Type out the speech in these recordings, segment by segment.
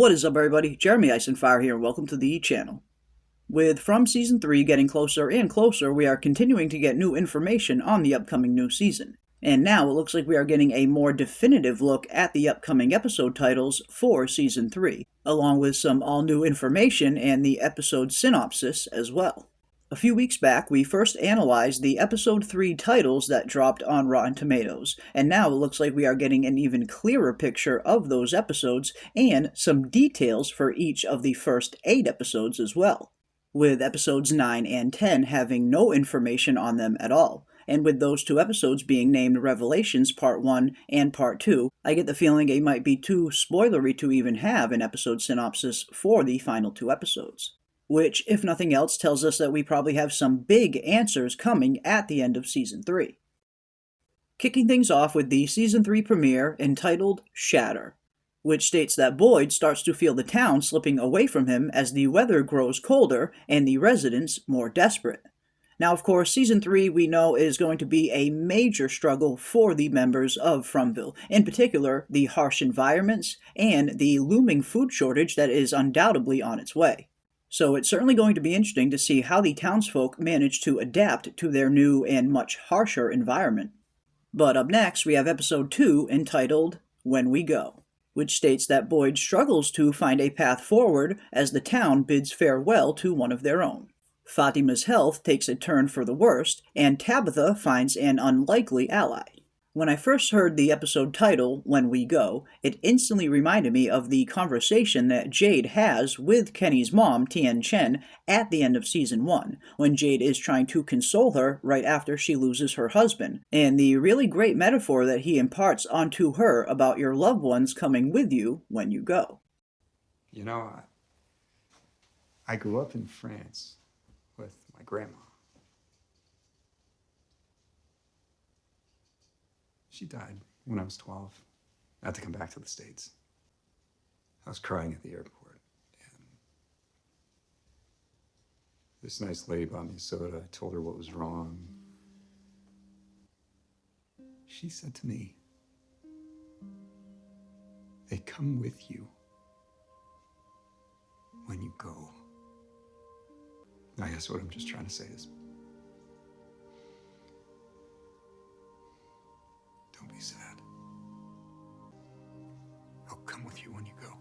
What is up, everybody? Jeremy Eisenfire here, and welcome to the channel. With From Season 3 getting closer and closer, we are continuing to get new information on the upcoming new season. And now it looks like we are getting a more definitive look at the upcoming episode titles for Season 3, along with some all-new information and the episode synopsis as well. A few weeks back, we first analyzed the Episode 3 titles that dropped on Rotten Tomatoes, and now it looks like we are getting an even clearer picture of those episodes and some details for each of the first 8 episodes as well, with episodes 9 and 10 having no information on them at all. And with those 2 episodes being named Revelations Part 1 and Part 2, I get the feeling it might be too spoilery to even have an episode synopsis for the final 2 episodes. Which, if nothing else, tells us that we probably have some big answers coming at the end of Season 3. Kicking things off with the Season 3 premiere entitled Shatter, which states that Boyd starts to feel the town slipping away from him as the weather grows colder and the residents more desperate. Now, of course, Season 3 we know is going to be a major struggle for the members of Fromville, in particular the harsh environments and the looming food shortage that is undoubtedly on its way. So it's certainly going to be interesting to see how the townsfolk manage to adapt to their new and much harsher environment. But up next, we have Episode 2 entitled When We Go, which states that Boyd struggles to find a path forward as the town bids farewell to one of their own. Fatima's health takes a turn for the worst, and Tabitha finds an unlikely ally. When I first heard the episode title, When We Go, it instantly reminded me of the conversation that Jade has with Kenny's mom, Tien Chen, at the end of Season 1, when Jade is trying to console her right after she loses her husband, and the really great metaphor that he imparts onto her about your loved ones coming with you when you go. You know, I grew up in France with my grandma. She died when I was 12. I had to come back to the States. I was crying at the airport, and this nice lady bought me a soda. I told her what was wrong. She said to me, "They come with you when you go." I guess what I'm just trying to say is, don't be sad. I'll come with you when you go.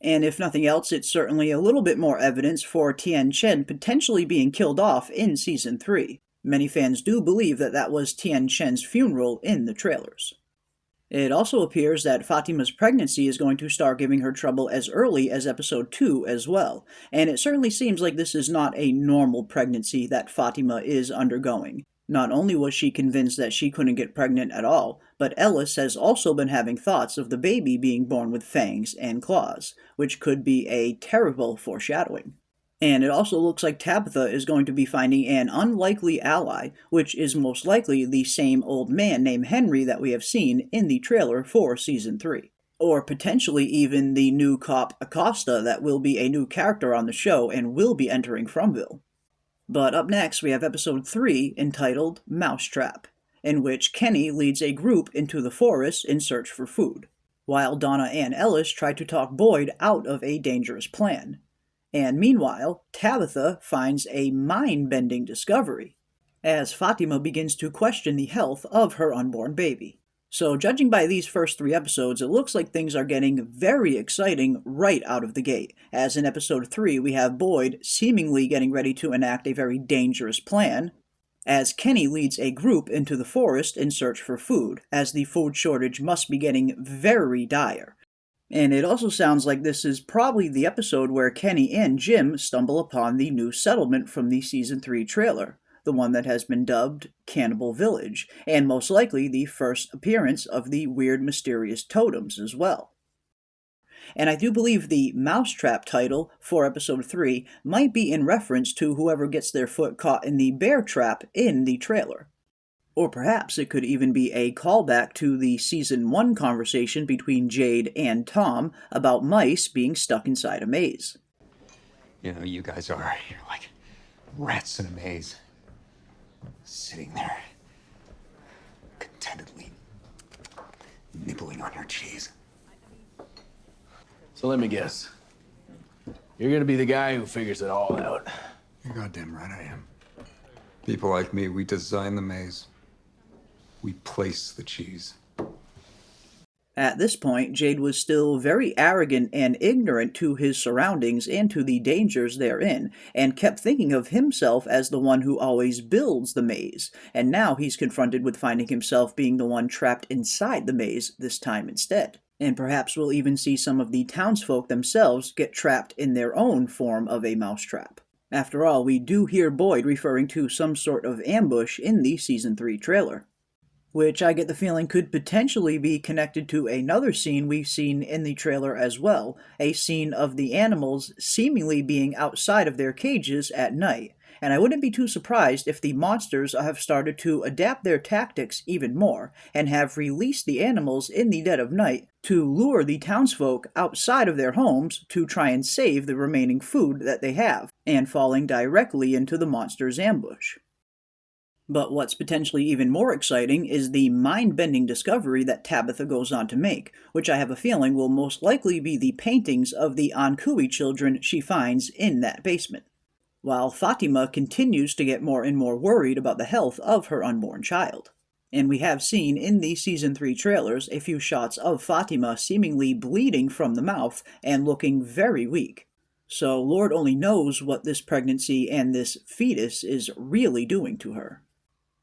And if nothing else, it's certainly a little bit more evidence for Tien Chen potentially being killed off in Season 3. Many fans do believe that that was Tien Chen's funeral in the trailers. It also appears that Fatima's pregnancy is going to start giving her trouble as early as Episode 2 as well, and it certainly seems like this is not a normal pregnancy that Fatima is undergoing. Not only was she convinced that she couldn't get pregnant at all, but Ellis has also been having thoughts of the baby being born with fangs and claws, which could be a terrible foreshadowing. And it also looks like Tabitha is going to be finding an unlikely ally, which is most likely the same old man named Henry that we have seen in the trailer for Season 3. Or potentially even the new cop Acosta that will be a new character on the show and will be entering Fromville. But up next we have Episode 3 entitled Mousetrap, in which Kenny leads a group into the forest in search for food, while Donna and Ellis try to talk Boyd out of a dangerous plan. And meanwhile, Tabitha finds a mind-bending discovery, as Fatima begins to question the health of her unborn baby. So judging by these first 3 episodes, it looks like things are getting very exciting right out of the gate, as in Episode 3 we have Boyd seemingly getting ready to enact a very dangerous plan, as Kenny leads a group into the forest in search for food, as the food shortage must be getting very dire. And it also sounds like this is probably the episode where Kenny and Jim stumble upon the new settlement from the Season 3 trailer, the one that has been dubbed Cannibal Village, and most likely the first appearance of the weird mysterious totems as well. And I do believe the Mousetrap title for Episode 3 might be in reference to whoever gets their foot caught in the bear trap in the trailer. Or perhaps it could even be a callback to the Season 1 conversation between Jade and Tom about mice being stuck inside a maze. You know, you guys are, you're like rats in a maze. Sitting there, contentedly nibbling on your cheese. So let me guess. You're gonna be the guy who figures it all out. You're goddamn right I am. People like me, we design the maze. We place the cheese. At this point, Jade was still very arrogant and ignorant to his surroundings and to the dangers therein, and kept thinking of himself as the one who always builds the maze, and now he's confronted with finding himself being the one trapped inside the maze this time instead. And perhaps we'll even see some of the townsfolk themselves get trapped in their own form of a mousetrap. After all, we do hear Boyd referring to some sort of ambush in the Season 3 trailer, which I get the feeling could potentially be connected to another scene we've seen in the trailer as well, a scene of the animals seemingly being outside of their cages at night. And I wouldn't be too surprised if the monsters have started to adapt their tactics even more, and have released the animals in the dead of night to lure the townsfolk outside of their homes to try and save the remaining food that they have, and falling directly into the monsters' ambush. But what's potentially even more exciting is the mind-bending discovery that Tabitha goes on to make, which I have a feeling will most likely be the paintings of the Ankui children she finds in that basement, while Fatima continues to get more and more worried about the health of her unborn child. And we have seen in the Season 3 trailers a few shots of Fatima seemingly bleeding from the mouth and looking very weak. So Lord only knows what this pregnancy and this fetus is really doing to her.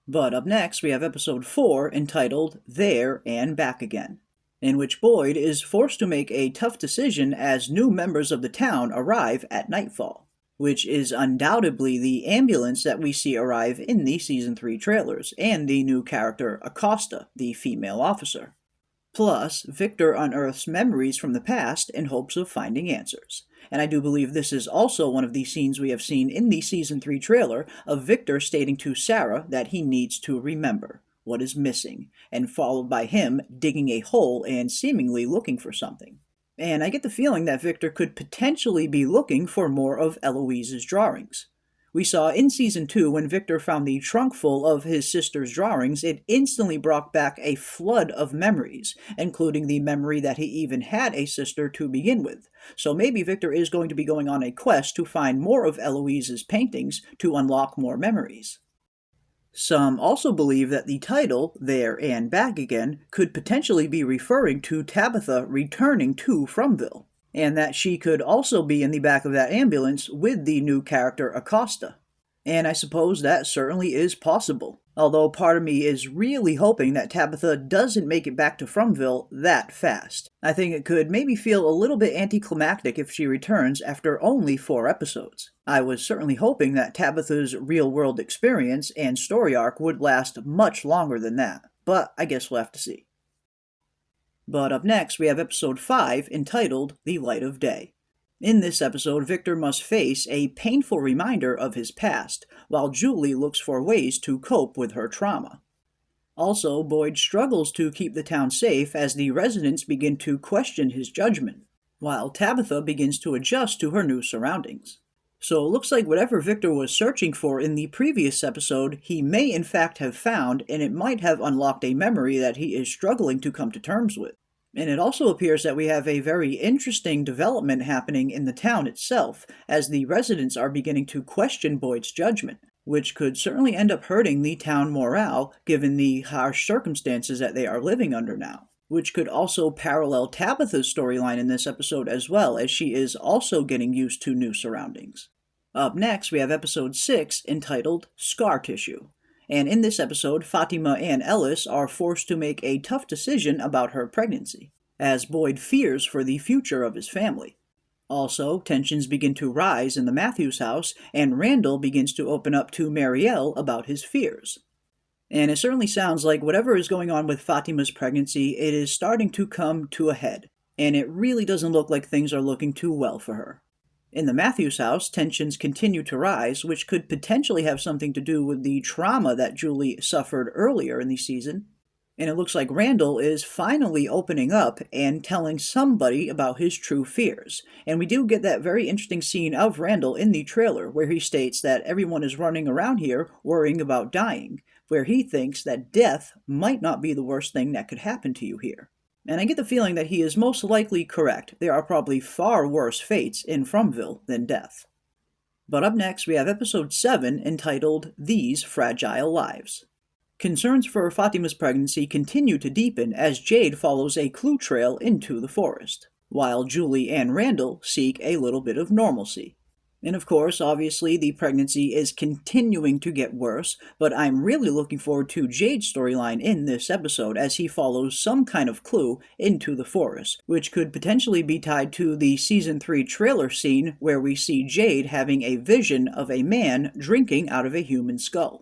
But up next we have episode 4 entitled There and Back Again, in which Boyd is forced to make a tough decision as new members of the town arrive at nightfall, which is undoubtedly the ambulance that we see arrive in the Season 3 trailers, and the new character Acosta, the female officer. Plus, Victor unearths memories from the past in hopes of finding answers. And I do believe this is also one of the scenes we have seen in the Season 3 trailer of Victor stating to Sarah that he needs to remember what is missing, and followed by him digging a hole and seemingly looking for something. And I get the feeling that Victor could potentially be looking for more of Eloise's drawings. We saw in Season 2 when Victor found the trunk full of his sister's drawings, it instantly brought back a flood of memories, including the memory that he even had a sister to begin with. So maybe Victor is going to be going on a quest to find more of Eloise's paintings to unlock more memories. Some also believe that the title, There and Back Again, could potentially be referring to Tabitha returning to Fromville, and that she could also be in the back of that ambulance with the new character Acosta. And I suppose that certainly is possible, although part of me is really hoping that Tabitha doesn't make it back to Fromville that fast. I think it could maybe feel a little bit anticlimactic if she returns after only 4 episodes. I was certainly hoping that Tabitha's real-world experience and story arc would last much longer than that, but I guess we'll have to see. But up next, we have episode 5, entitled The Light of Day. In this episode, Victor must face a painful reminder of his past, while Julie looks for ways to cope with her trauma. Also, Boyd struggles to keep the town safe as the residents begin to question his judgment, while Tabitha begins to adjust to her new surroundings. So it looks like whatever Victor was searching for in the previous episode, he may in fact have found, and it might have unlocked a memory that he is struggling to come to terms with. And it also appears that we have a very interesting development happening in the town itself, as the residents are beginning to question Boyd's judgment, which could certainly end up hurting the town morale given the harsh circumstances that they are living under now, which could also parallel Tabitha's storyline in this episode as well, as she is also getting used to new surroundings. Up next, we have episode 6, entitled Scar Tissue. And in this episode, Fatima and Ellis are forced to make a tough decision about her pregnancy, as Boyd fears for the future of his family. Also, tensions begin to rise in the Matthews house, and Randall begins to open up to Marielle about his fears. And it certainly sounds like whatever is going on with Fatima's pregnancy, it is starting to come to a head, and it really doesn't look like things are looking too well for her. In the Matthews house, tensions continue to rise, which could potentially have something to do with the trauma that Julie suffered earlier in the season. And it looks like Randall is finally opening up and telling somebody about his true fears. And we do get that very interesting scene of Randall in the trailer, where he states that everyone is running around here worrying about dying, where he thinks that death might not be the worst thing that could happen to you here. And I get the feeling that he is most likely correct. There are probably far worse fates in Fromville than death. But up next, we have episode 7 entitled These Fragile Lives. Concerns for Fatima's pregnancy continue to deepen as Jade follows a clue trail into the forest, while Julie and Randall seek a little bit of normalcy. And of course, obviously, the pregnancy is continuing to get worse, but I'm really looking forward to Jade's storyline in this episode as he follows some kind of clue into the forest, which could potentially be tied to the Season 3 trailer scene where we see Jade having a vision of a man drinking out of a human skull.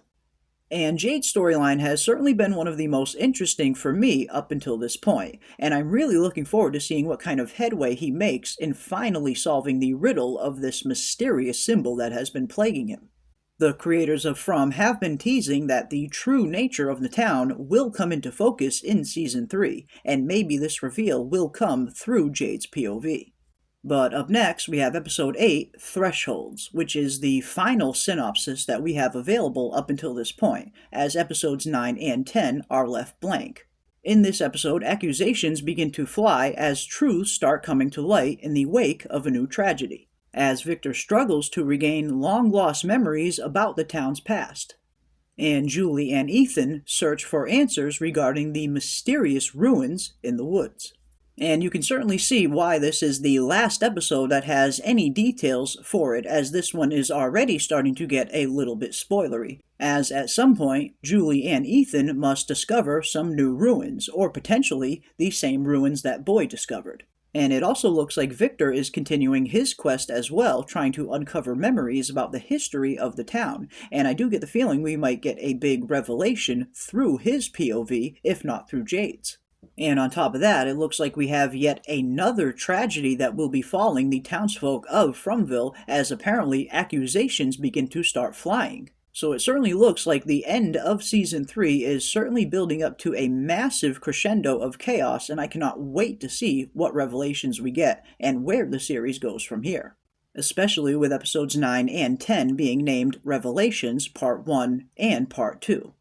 And Jade's storyline has certainly been one of the most interesting for me up until this point, and I'm really looking forward to seeing what kind of headway he makes in finally solving the riddle of this mysterious symbol that has been plaguing him. The creators of From have been teasing that the true nature of the town will come into focus in Season 3, and maybe this reveal will come through Jade's POV. But up next, we have episode 8, Thresholds, which is the final synopsis that we have available up until this point, as episodes 9 and 10 are left blank. In this episode, accusations begin to fly as truths start coming to light in the wake of a new tragedy, as Victor struggles to regain long-lost memories about the town's past. And Julie and Ethan search for answers regarding the mysterious ruins in the woods. And you can certainly see why this is the last episode that has any details for it, as this one is already starting to get a little bit spoilery, as at some point, Julie and Ethan must discover some new ruins, or potentially the same ruins that Boy discovered. And it also looks like Victor is continuing his quest as well, trying to uncover memories about the history of the town, and I do get the feeling we might get a big revelation through his POV, if not through Jade's. And on top of that, it looks like we have yet another tragedy that will be falling the townsfolk of Fromville, as apparently accusations begin to start flying. So it certainly looks like the end of Season 3 is certainly building up to a massive crescendo of chaos, and I cannot wait to see what revelations we get and where the series goes from here. Especially with episodes 9 and 10 being named Revelations Part 1 and Part 2.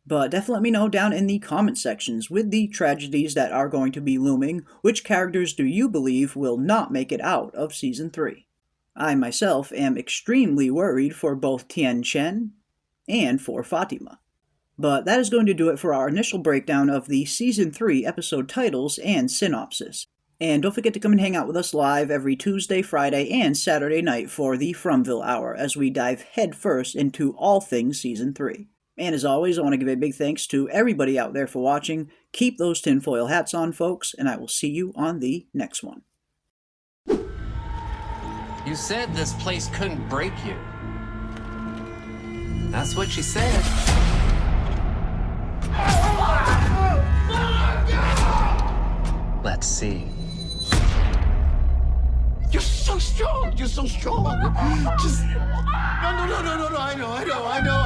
But definitely let me know down in the comment sections, with the tragedies that are going to be looming, which characters do you believe will not make it out of Season 3? I myself am extremely worried for both Tien Chen and for Fatima. But that is going to do it for our initial breakdown of the Season 3 episode titles and synopsis. And don't forget to come and hang out with us live every Tuesday, Friday, and Saturday night for the Fromville Hour, as we dive headfirst into all things Season 3. And as always, I want to give a big thanks to everybody out there for watching. Keep those tinfoil hats on, folks, and I will see you on the next one. You said this place couldn't break you. That's what you said. Let's see. You're so strong. You're so strong. Just no. I know.